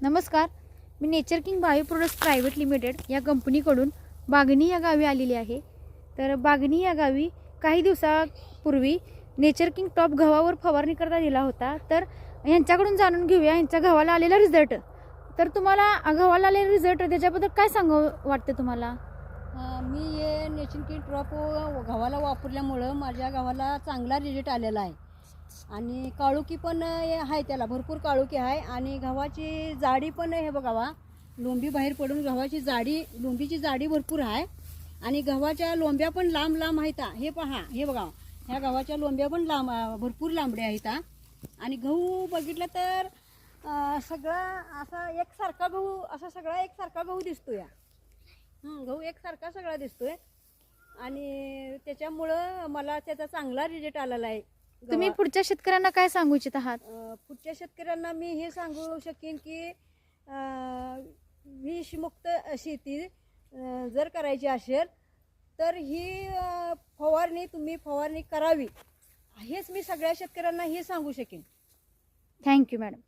नमस्कार, मी nature king bio products private limited या कंपनीकडून बागणी या गावी आलेली आहे. तर बागणी या गावी काही दिवसापूर्वी नेचर किंग टॉप गव्हावर फवारणी करता दिला होता. तर यांच्याकडून जाणून घेऊया यांच्या गव्हाला आलेला रिझल्ट. तर तुम्हाला गव्हाला आलेला रिझल्ट त्याच्याबद्दल काय सांगावं वाटतं तुम्हाला? मी हे नेचर किंग ड्रॉप गव्हाला वापरल्यामुळं माझ्या गव्हाला चांगला रिझल्ट आलेला आहे. आणि काळुकी पण आहे, त्याला भरपूर काळुकी आहे. आणि गव्हाची जाडी पण हे बघावा, लोंबी बाहेर पडून गव्हाची लोंबीची जाडी भरपूर आहे. आणि गव्हाच्या लोंब्या पण लांब लांब आहेत. हे पहा, हे बघा, ह्या गव्हाच्या लोंब्या पण भरपूर लांबड्या आहेत. आणि गहू बघितलं तर सगळा असा एकसारखा गहू, असा सगळा एकसारखा गहू दिसतोय. गहू एकसारखा सगळा दिसतोय. आणि त्याच्यामुळं मला त्याचा चांगला रिझल्ट आलेला आहे. तुम्ही पुढच्या शेतकऱ्यांना काय सांगू इच्छित आहात? पुढच्या शेतकऱ्यांना मी हे सांगू शकेन की विषमुक्त शेती जर करायची असेल तर ही तुम्ही फवारणी करावी, हेच मी सगळ्या शेतकऱ्यांना हे सांगू शकेन. Thank you madam.